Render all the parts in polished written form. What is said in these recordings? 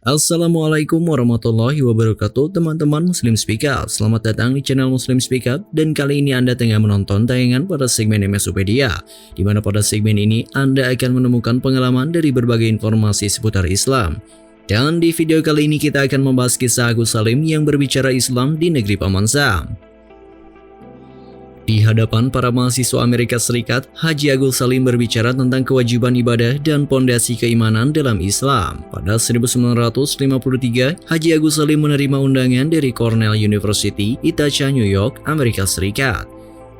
Assalamualaikum warahmatullahi wabarakatuh teman-teman Muslim Speak Up. Selamat datang di channel Muslim Speak Up. Dan kali ini Anda tengah menonton tayangan pada segmen MSUpedia, di mana pada segmen ini Anda akan menemukan pengalaman dari berbagai informasi seputar Islam. Dan di video kali ini kita akan membahas kisah Agus Salim yang berbicara Islam di negeri Paman Sam. Di hadapan para mahasiswa Amerika Serikat, Haji Agus Salim berbicara tentang kewajiban ibadah dan pondasi keimanan dalam Islam. Pada 1953, Haji Agus Salim menerima undangan dari Cornell University, Ithaca, New York, Amerika Serikat.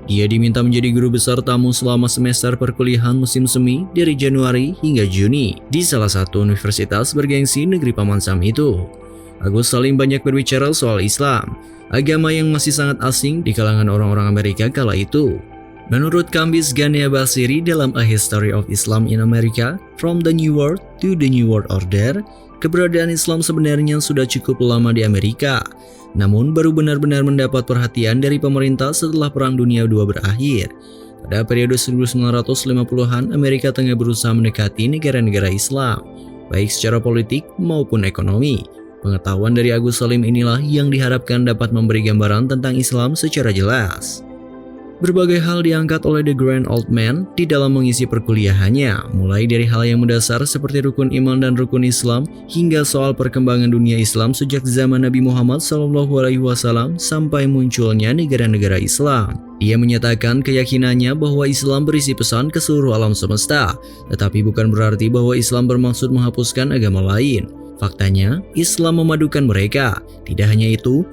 Dia diminta menjadi guru besar tamu selama semester perkuliahan musim semi dari Januari hingga Juni di salah satu universitas bergengsi negeri Paman Sam itu. Agus Salim banyak berbicara soal Islam, agama yang masih sangat asing di kalangan orang-orang Amerika kala itu. Menurut Kambiz Ghania Basiri dalam A History of Islam in America, From the New World to the New World Order, keberadaan Islam sebenarnya sudah cukup lama di Amerika, namun baru benar-benar mendapat perhatian dari pemerintah setelah Perang Dunia II berakhir. Pada periode 1950-an, Amerika tengah berusaha mendekati negara-negara Islam, baik secara politik maupun ekonomi. Pengetahuan dari Agus Salim inilah yang diharapkan dapat memberi gambaran tentang Islam secara jelas. Berbagai hal diangkat oleh The Grand Old Man di dalam mengisi perkuliahannya, mulai dari hal yang mendasar seperti rukun iman dan rukun Islam, hingga soal perkembangan dunia Islam sejak zaman Nabi Muhammad SAW sampai munculnya negara-negara Islam. Dia menyatakan keyakinannya bahwa Islam berisi pesan ke seluruh alam semesta, tetapi bukan berarti bahwa Islam bermaksud menghapuskan agama lain. Faktanya, Islam memadukan mereka. Tidak hanya itu,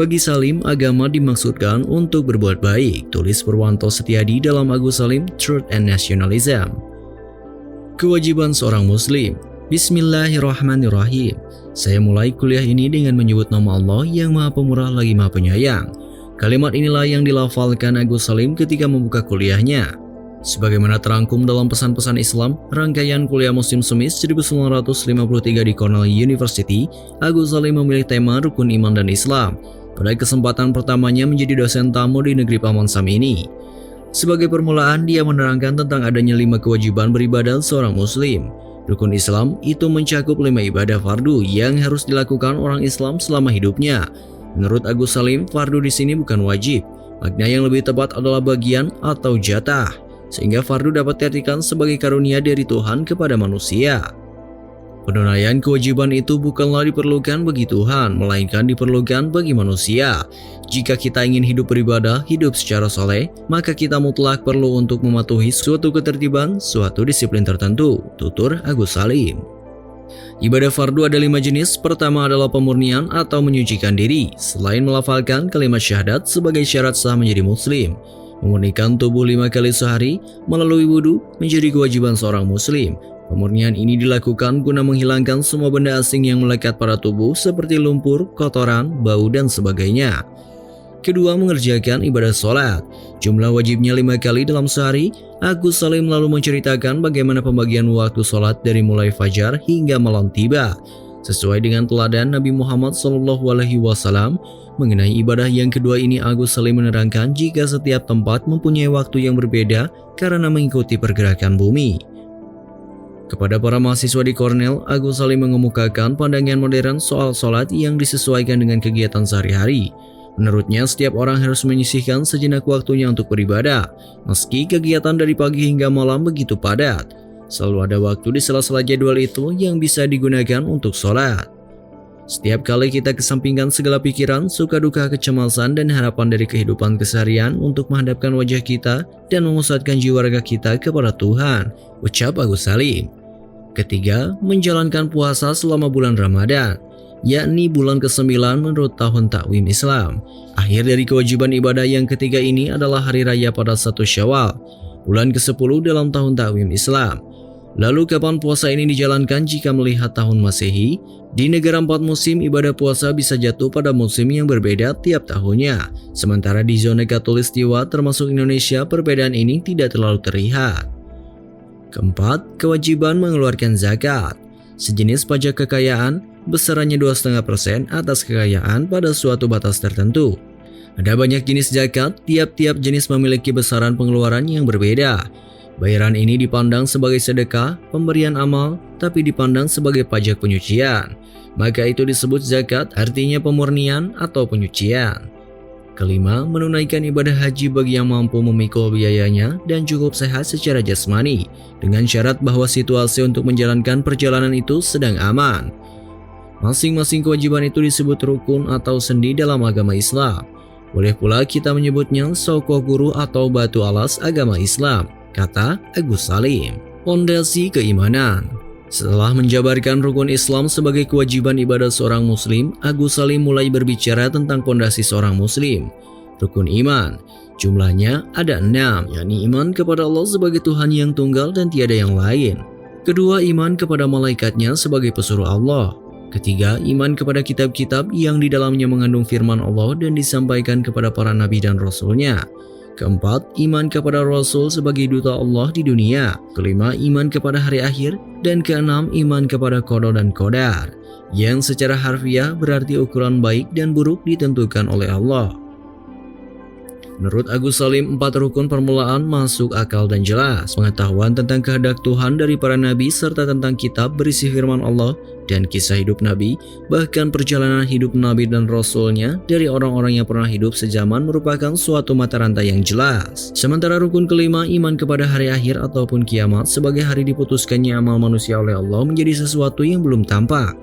bagi Salim, agama dimaksudkan untuk berbuat baik, tulis Purwanto Setiadi dalam Agus Salim, Truth and Nationalism. Kewajiban seorang Muslim. Bismillahirrahmanirrahim. Saya mulai kuliah ini dengan menyebut nama Allah yang Maha Pemurah lagi Maha Penyayang. Kalimat inilah yang dilafalkan Agus Salim ketika membuka kuliahnya. Sebagaimana terangkum dalam pesan-pesan Islam, rangkaian kuliah musim semi 1953 di Cornell University, Agus Salim memilih tema Rukun Iman dan Islam. Pada kesempatan pertamanya menjadi dosen tamu di negeri Paman Sam ini. Sebagai permulaan, dia menerangkan tentang adanya 5 kewajiban beribadah seorang Muslim. Rukun Islam itu mencakup 5 ibadah fardu yang harus dilakukan orang Islam selama hidupnya. Menurut Agus Salim, fardu di sini bukan wajib. Makna yang lebih tepat adalah bagian atau jatah, sehingga fardu dapat diartikan sebagai karunia dari Tuhan kepada manusia. Penunaian kewajiban itu bukanlah diperlukan bagi Tuhan, melainkan diperlukan bagi manusia. Jika kita ingin hidup beribadah, hidup secara soleh, maka kita mutlak perlu untuk mematuhi suatu ketertiban, suatu disiplin tertentu, tutur Agus Salim. Ibadah fardu ada 5 jenis. Pertama adalah pemurnian atau menyucikan diri, selain melafalkan kalimat syahadat sebagai syarat sah menjadi muslim. Memurnikan tubuh 5 kali sehari melalui wudhu menjadi kewajiban seorang muslim. Pemurnian ini dilakukan guna menghilangkan semua benda asing yang melekat pada tubuh seperti lumpur, kotoran, bau, dan sebagainya. Kedua, mengerjakan ibadah sholat. Jumlah wajibnya 5 kali dalam sehari. Agus Salim lalu menceritakan bagaimana pembagian waktu sholat dari mulai fajar hingga malam tiba, sesuai dengan teladan Nabi Muhammad SAW. Mengenai ibadah yang kedua ini, Agus Salim menerangkan jika setiap tempat mempunyai waktu yang berbeda karena mengikuti pergerakan bumi. Kepada para mahasiswa di Cornell, Agus Salim mengemukakan pandangan modern soal sholat yang disesuaikan dengan kegiatan sehari-hari. Menurutnya, setiap orang harus menyisihkan sejenak waktunya untuk beribadah, meski kegiatan dari pagi hingga malam begitu padat. Selalu ada waktu di sela-sela jadwal itu yang bisa digunakan untuk sholat. Setiap kali kita kesampingkan segala pikiran, suka duka, kecemasan, dan harapan dari kehidupan keseharian untuk menghadapkan wajah kita dan memusatkan jiwa raga kita kepada Tuhan, ucap Agus Salim. Ketiga, menjalankan puasa selama bulan Ramadan, yakni bulan ke-9 menurut tahun takwim Islam. Akhir dari kewajiban ibadah yang ketiga ini adalah hari raya pada 1 Syawal, bulan ke-10 dalam tahun takwim Islam. Lalu kapan puasa ini dijalankan jika melihat tahun Masehi? Di negara 4 musim, ibadah puasa bisa jatuh pada musim yang berbeda tiap tahunnya. Sementara di zona Khatulistiwa termasuk Indonesia, perbedaan ini tidak terlalu terlihat. Keempat, kewajiban mengeluarkan zakat. Sejenis pajak kekayaan, besarannya 2,5% atas kekayaan pada suatu batas tertentu. Ada banyak jenis zakat, tiap-tiap jenis memiliki besaran pengeluaran yang berbeda. Bayaran ini dipandang sebagai sedekah, pemberian amal, tapi dipandang sebagai pajak penyucian. maka itu disebut zakat, artinya pemurnian atau penyucian. Kelima, menunaikan ibadah haji bagi yang mampu memikul biayanya dan cukup sehat secara jasmani, dengan syarat bahwa situasi untuk menjalankan perjalanan itu sedang aman. Masing-masing kewajiban itu disebut rukun atau sendi dalam agama Islam. Boleh pula kita menyebutnya sokoh guru atau batu alas agama Islam, kata Agus Salim. Pondasi keimanan. Setelah menjabarkan rukun Islam sebagai kewajiban ibadah seorang muslim, Agus Salim mulai berbicara tentang pondasi seorang muslim. Rukun iman, jumlahnya ada 6, yakni iman kepada Allah sebagai Tuhan yang tunggal dan tiada yang lain. Kedua, iman kepada malaikatnya sebagai pesuruh Allah. Ketiga, iman kepada kitab-kitab yang di dalamnya mengandung firman Allah dan disampaikan kepada para nabi dan rasulnya. Keempat, iman kepada Rasul sebagai duta Allah di dunia. Kelima, iman kepada hari akhir. Dan keenam, iman kepada qada dan qadar, yang secara harfiah berarti ukuran baik dan buruk ditentukan oleh Allah. Menurut Agus Salim, 4 rukun permulaan masuk akal dan jelas. Pengetahuan tentang kehendak Tuhan dari para nabi serta tentang kitab berisi firman Allah dan kisah hidup nabi, bahkan perjalanan hidup nabi dan rasulnya dari orang-orang yang pernah hidup sejaman merupakan suatu mata rantai yang jelas. Sementara rukun kelima, iman kepada hari akhir ataupun kiamat sebagai hari diputuskannya amal manusia oleh Allah menjadi sesuatu yang belum tampak.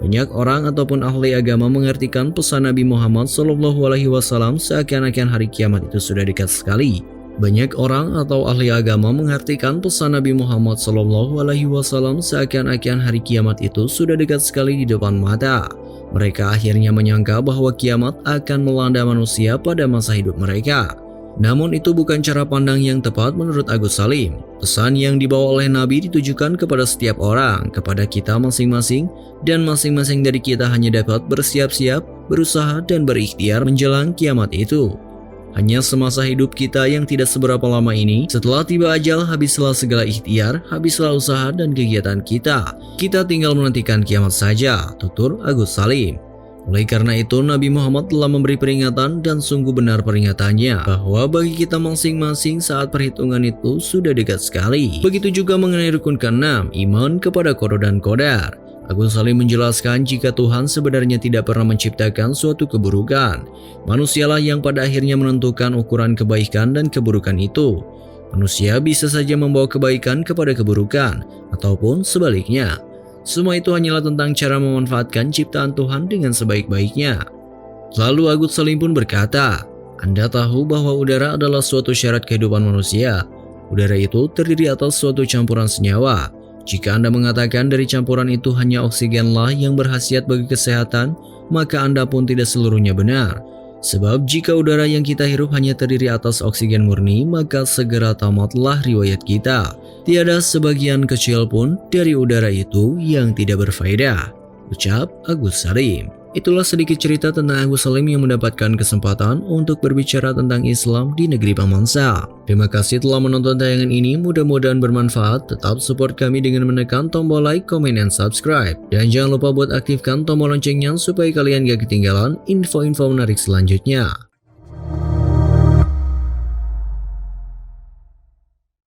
Banyak orang ataupun ahli agama mengartikan pesan Nabi Muhammad SAW seakan-akan hari kiamat itu sudah dekat sekali. Banyak orang atau ahli agama mengartikan pesan Nabi Muhammad SAW seakan-akan hari kiamat itu sudah dekat sekali di depan mata. Mereka akhirnya menyangka bahwa kiamat akan melanda manusia pada masa hidup mereka. Namun itu bukan cara pandang yang tepat menurut Agus Salim. Pesan yang dibawa oleh Nabi ditujukan kepada setiap orang, kepada kita masing-masing, dan masing-masing dari kita hanya dapat bersiap-siap, berusaha, dan berikhtiar menjelang kiamat itu. Hanya semasa hidup kita yang tidak seberapa lama ini, setelah tiba ajal, habislah segala ikhtiar, habislah usaha dan kegiatan kita. Kita tinggal menantikan kiamat saja, tutur Agus Salim. Oleh karena itu, Nabi Muhammad telah memberi peringatan dan sungguh benar peringatannya bahwa bagi kita masing-masing saat perhitungan itu sudah dekat sekali. Begitu juga mengenai rukun ke-6, iman kepada qada dan qadar. Agus Salim menjelaskan jika Tuhan sebenarnya tidak pernah menciptakan suatu keburukan. Manusialah yang pada akhirnya menentukan ukuran kebaikan dan keburukan itu. Manusia bisa saja membawa kebaikan kepada keburukan, ataupun sebaliknya. Semua itu hanyalah tentang cara memanfaatkan ciptaan Tuhan dengan sebaik-baiknya. Lalu Agus Salim pun berkata, Anda tahu bahwa udara adalah suatu syarat kehidupan manusia. Udara itu terdiri atas suatu campuran senyawa. Jika Anda mengatakan dari campuran itu hanya oksigenlah yang berkhasiat bagi kesehatan, maka Anda pun tidak seluruhnya benar. Sebab jika udara yang kita hirup hanya terdiri atas oksigen murni, maka segera tamatlah riwayat kita. Tiada sebagian kecil pun dari udara itu yang tidak berfaedah, ucap Agus Salim. Itulah sedikit cerita tentang Agus Salim yang mendapatkan kesempatan untuk berbicara tentang Islam di negeri Paman Sam. Terima kasih telah menonton tayangan ini, mudah-mudahan bermanfaat. Tetap support kami dengan menekan tombol like, comment, dan subscribe. Dan jangan lupa buat aktifkan tombol loncengnya supaya kalian gak ketinggalan info-info menarik selanjutnya.